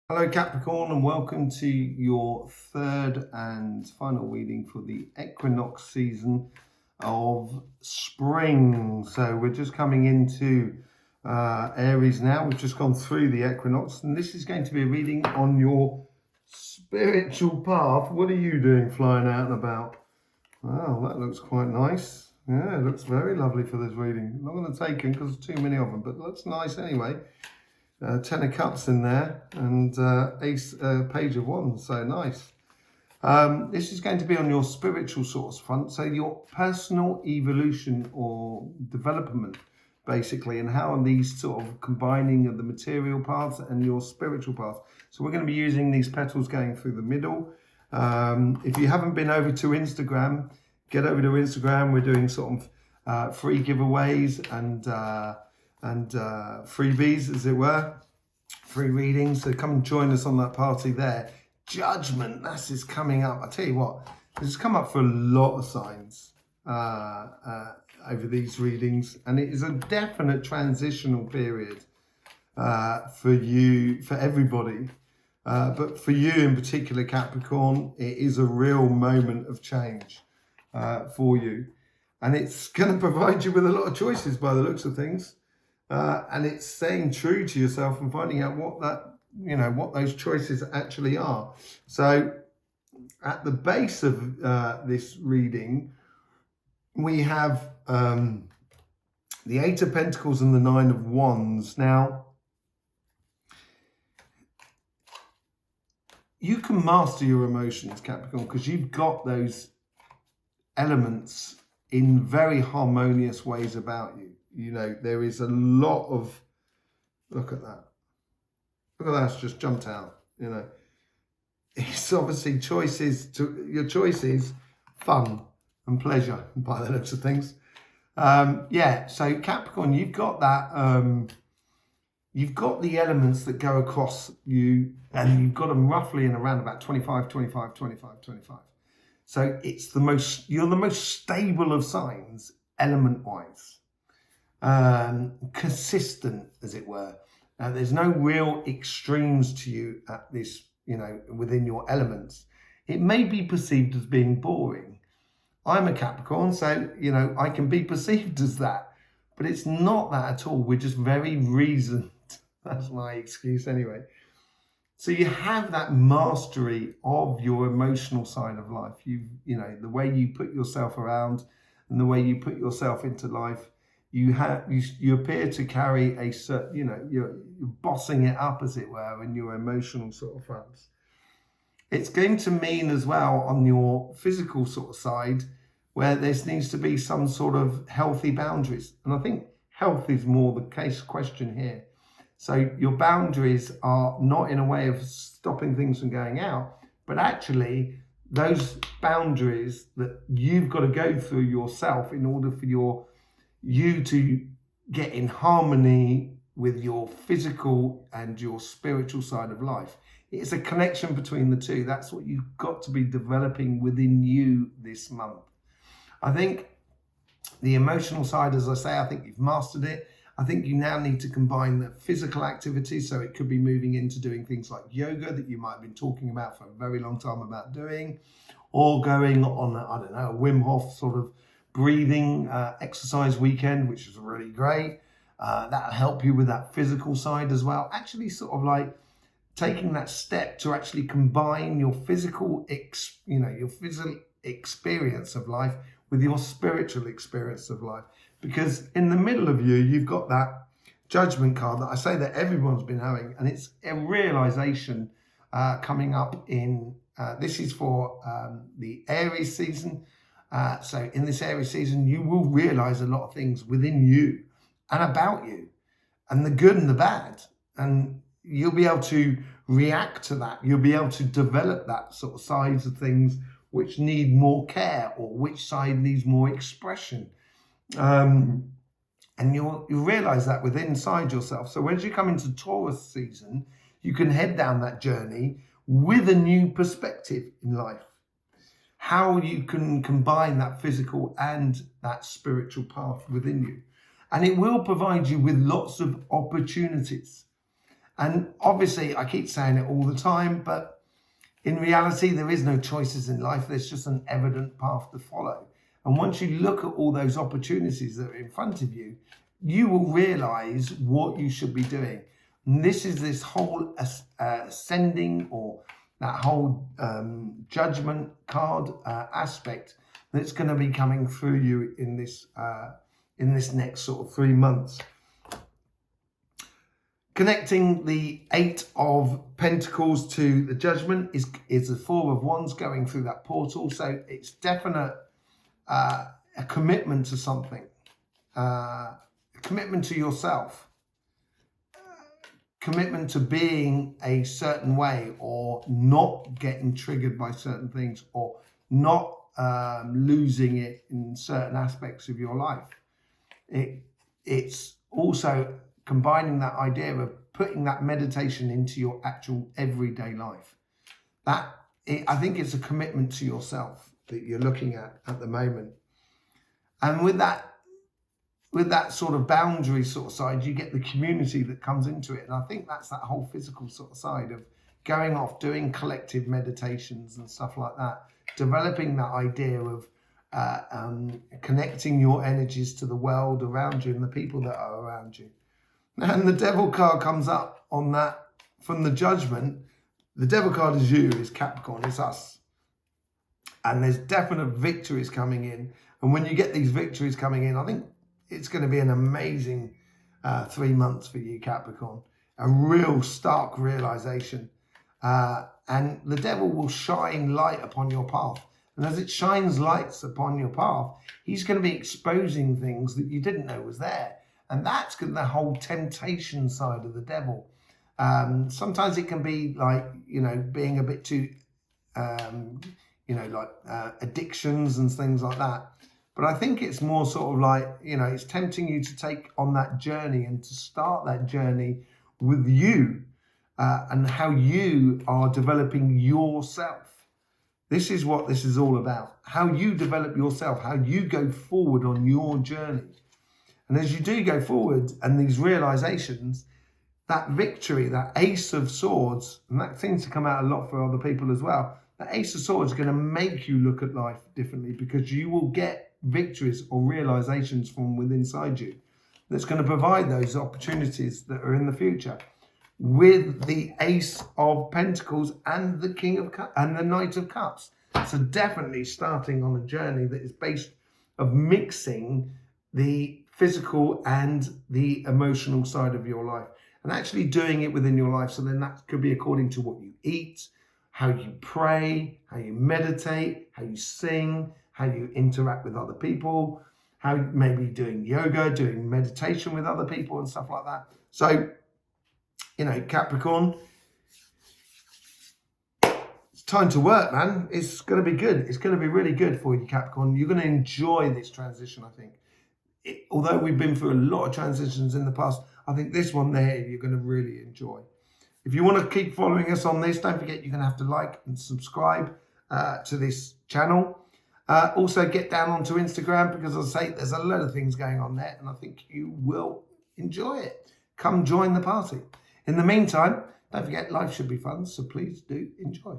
Hello Capricorn, and welcome to your third and final reading for the Equinox season of spring. So we're just coming into Aries now. We've just gone through the Equinox, and this is going to be a reading on your spiritual path. What are you doing flying out and about? Wow, that looks quite nice. Yeah, it looks very lovely for this reading. I'm not going to take them because there's too many of them, but it looks nice anyway. 10 of Cups in there, and Page of Wands, so nice. This is going to be on your spiritual source front, so your personal evolution or development, basically, and how are these sort of combining of the material paths and your spiritual path. So we're going to be using these petals going through the middle. If you haven't been over to Instagram, get over to Instagram. We're doing sort of free giveaways and freebies, as it were, free readings. So come and join us on that party there. Judgment, this is coming up. I tell you what, this has come up for a lot of signs over these readings, and it is a definite transitional period for you, for everybody, but for you in particular, Capricorn, it is a real moment of change for you, and it's going to provide you with a lot of choices by the looks of things. And it's staying true to yourself and finding out what those choices actually are. So at the base of this reading, we have the Eight of Pentacles and the Nine of Wands. Now, you can master your emotions, Capricorn, because you've got those elements in very harmonious ways about you. You know, there is a lot of, look at that. Look at that's just jumped out, you know. It's obviously your choices, fun and pleasure by the looks of things. Yeah, so Capricorn, you've got that, you've got the elements that go across you, and you've got them roughly in around about 25, 25, 25, 25. So it's you're the most stable of signs, element-wise. Consistent, as it were. There's no real extremes to you at this, within your elements. It may be perceived as being boring. I'm a Capricorn, so, I can be perceived as that, but it's not that at all. We're just very reasoned. That's my excuse anyway. So you have that mastery of your emotional side of life. The way you put yourself around and the way you put yourself into life. You appear to carry a certain, you're bossing it up, as it were, in your emotional sort of fronts. It's going to mean as well on your physical sort of side, where there needs to be some sort of healthy boundaries. And I think health is more the question here. So your boundaries are not in a way of stopping things from going out, but actually those boundaries that you've got to go through yourself in order for you to get in harmony with your physical and your spiritual side of life. It's a connection between the two. That's what you've got to be developing within you this month. I think the emotional side, as I say, I think you've mastered it. I think you now need to combine the physical activities. So it could be moving into doing things like yoga that you might have been talking about for a very long time about doing, or going on, a Wim Hof sort of breathing exercise weekend, which is really great. That'll help you with that physical side as well. Actually sort of like taking that step to actually combine your physical experience of life with your spiritual experience of life. Because in the middle of you've got that Judgment card that I say that everyone's been having, and it's a realization coming up in, this is for the Aries season. So in this Aries season, you will realize a lot of things within you and about you, and the good and the bad. And you'll be able to react to that. You'll be able to develop that sort of sides of things which need more care, or which side needs more expression. And you'll realize that within inside yourself. So when you come into Taurus season, you can head down that journey with a new perspective in life. How you can combine that physical and that spiritual path within you. And it will provide you with lots of opportunities. And obviously, I keep saying it all the time, but in reality, there is no choices in life. There's just an evident path to follow. And once you look at all those opportunities that are in front of you, you will realize what you should be doing. And this whole ascending, or that whole judgment card aspect that's going to be coming through you in this next sort of 3 months. Connecting the 8 of Pentacles to the Judgment is the 4 of Wands going through that portal. So it's definite a commitment to something, a commitment to yourself, commitment to being a certain way, or not getting triggered by certain things, or not losing it in certain aspects of your life. It's also combining that idea of putting that meditation into your actual everyday life. I think it's a commitment to yourself that you're looking at the moment. And with that sort of boundary sort of side, you get the community that comes into it. And I think that's that whole physical sort of side of going off, doing collective meditations and stuff like that, developing that idea of connecting your energies to the world around you and the people that are around you. And the Devil card comes up on that from the Judgment. The Devil card is you, is Capricorn, it's us. And there's definite victories coming in. And when you get these victories coming in, I think it's going to be an amazing 3 months for you, Capricorn. A real stark realization. And the Devil will shine light upon your path. And as it shines lights upon your path, he's going to be exposing things that you didn't know was there. And that's the whole temptation side of the Devil. Sometimes it can be like, being a bit too, addictions and things like that. But I think it's more sort of like, it's tempting you to take on that journey and to start that journey with you and how you are developing yourself. This is what this is all about. How you develop yourself, how you go forward on your journey. And as you do go forward and these realizations, that victory, that Ace of Swords, and that seems to come out a lot for other people as well, that Ace of Swords is going to make you look at life differently, because you will get victories or realizations from within inside you that's going to provide those opportunities that are in the future. With the Ace of Pentacles and the King of Cups and the Knight of Cups. So definitely starting on a journey that is based of mixing the physical and the emotional side of your life, and actually doing it within your life. So then that could be according to what you eat, how you pray, how you meditate, how you sing, how you interact with other people, how maybe doing yoga, doing meditation with other people and stuff like that. So, Capricorn, it's time to work, man. It's going to be good. It's going to be really good for you, Capricorn. You're going to enjoy this transition, I think. Although we've been through a lot of transitions in the past, I think this one there you're going to really enjoy. If you want to keep following us on this, don't forget you're going to have to like and subscribe to this channel. Also get down onto Instagram, because as I say, there's a lot of things going on there and I think you will enjoy it. Come join the party. In the meantime, don't forget life should be fun, so please do enjoy.